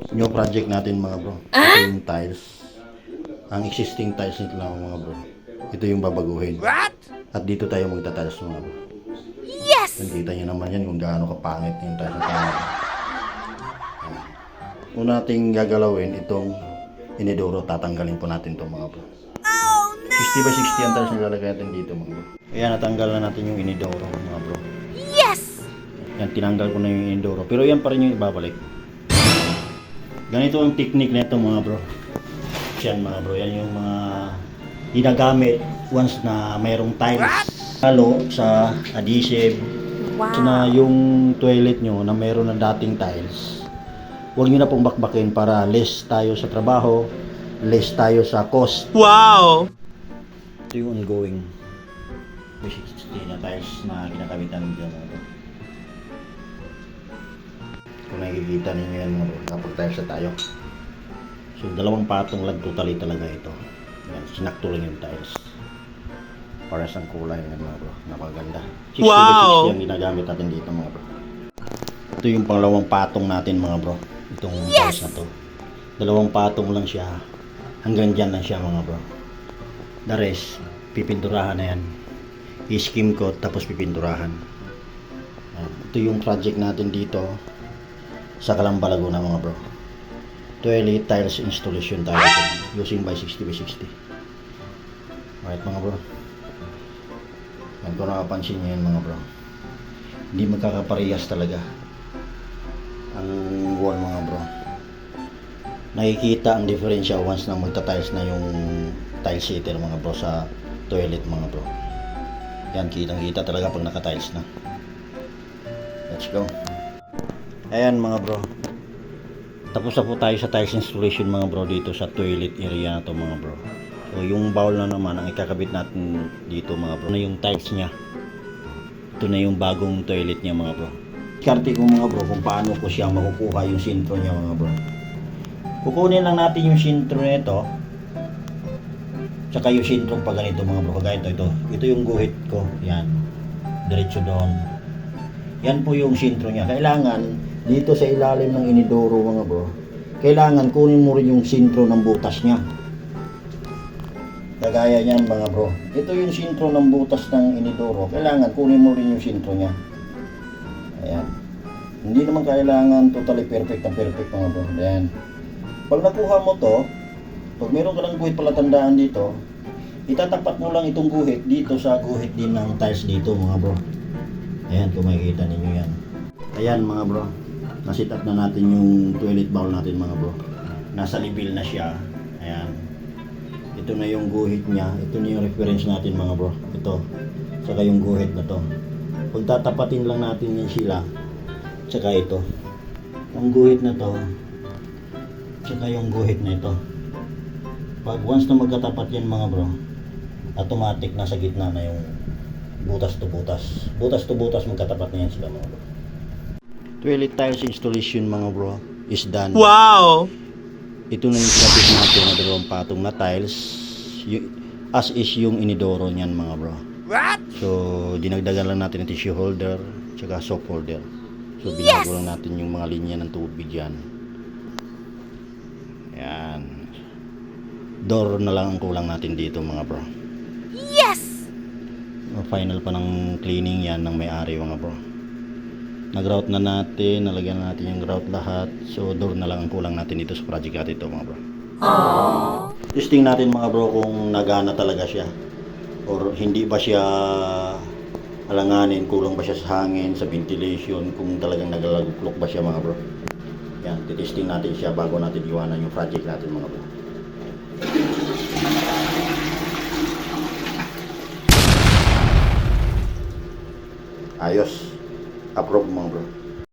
New project natin mga bro. Ito yung tiles. Ang existing tiles nito lang mga bro. Ito yung babaguhin. What? At dito tayo magtatiles mga bro. Yes! Nakita nyo naman yan kung gaano kapangit yung tiles na tayo. Una nating gagalawin itong inidoro. Tatanggalin po natin ito mga bro. 60 by 60 ang tiles na lalagay natin dito mga bro. Ayan, natanggal na natin yung inidoro mga bro. Yes! Yan, tinanggal ko na yung inidoro. Pero yan pa rin yung ibabalik. Ganito ang technique na ito mga bro. Yan mga bro, yan yung mga ginagamit once na mayroong tiles. Halo sa adhesive. Wow! So na yung toilet nyo na mayroon na dating tiles, huwag nyo na pong bakbakin para less tayo sa trabaho, less tayo sa cost. Wow! Ito yung ongoing basic na tiles na ginagamitan dyan mga bro. Kung nakikita ninyo yan mga bro, kapag tiles na tayo. So dalawang patong lang totally talaga ito. Yan, sinakto lang yung tiles. Para sa kulay ng mga bro, napakaganda. 60 by 60 ang ginagamit natin dito mga bro. Ito yung pangalawang patong natin mga bro. Itong tiles na to. Dalawang patong lang siya. Hanggang dyan lang siya mga bro. The rest, pipinturahan na yan. I-skim coat tapos pipinturahan. Ito yung project natin dito sa Calamba, Laguna mga bro. Toilet tiles installation tayo ito, using by 60 by 60. Alright mga bro. Yan, kung nakapansin nyo yan mga bro, hindi magkakaparehas talaga ang wall mga bro. Nakikita ang diferensya once na magta-tiles na yung tile sitter mga bro sa toilet mga bro. Yan, kitang kita talaga pag naka-tiles na. Let's go. Ayan mga bro, tapos na po tayo sa tiles installation mga bro dito sa toilet area na to mga bro. So yung bowl na naman ang ikakabit natin dito mga bro, na yung tiles nya. Ito na yung bagong toilet nya mga bro. Diskarte ko mga bro kung paano ko siya makukuha yung sintro nya mga bro. Kukunin lang natin yung sintro nito, tsaka yung sintrong pag ganito mga bro, kagaya ito yung guhit ko, yan, diretso doon. Yan po yung sintro nya. Kailangan dito sa ilalim ng inidoro mga bro, kailangan kunin mo rin yung sintro ng butas nya. Kagaya niyan mga bro, ito yung sintro ng butas ng inidoro, kailangan kunin mo rin yung sintro nya. Ayan, hindi naman kailangan totally perfect na perfect mga bro. Ayan, pag nakuha mo to, pag meron ka ng guhit palatandaan dito, itatapat mo lang itong guhit dito sa guhit din ng tiles dito mga bro. Ayan, kung makikita ninyo yan. Ayan mga bro, nasit up na natin yung toilet bowl natin mga bro. Nasa level na siya. Ayan, ito na yung guhit niya. Ito na yung reference natin mga bro. Ito, saka yung guhit na to. Pag tatapatin lang natin yan sila, saka ito, yung guhit na to, saka yung guhit na ito. Pag once na magkatapat yan mga bro, automatic nasa gitna na yung butas to butas. Butas to butas magkatapat na yan sila mga bro. Toilet tiles installation mga bro is done. Wow! Ito na yung pinapit natin na dalawang patong na tiles. As is yung inidoro niyan mga bro. What? So dinagdagan lang natin ng tissue holder tsaka soap holder. So binago lang natin yung mga linya ng tubig yan. Yan. Door na lang ang kulang natin dito mga bro. Yes! Final pa ng cleaning yan ng may-ari mga bro. Nag-route na natin, nalagyan na natin yung route lahat. So door na lang ang kulang natin dito sa project natin ito mga bro. Aww. Testing natin mga bro kung nagana talaga siya or hindi ba siya alanganin, kulang ba siya sa hangin, sa ventilation, kung talagang nagalaguklok ba siya mga bro. Yan, titesting natin siya bago natin iwanan yung project natin mga bro. Ayos. Approve mga bro.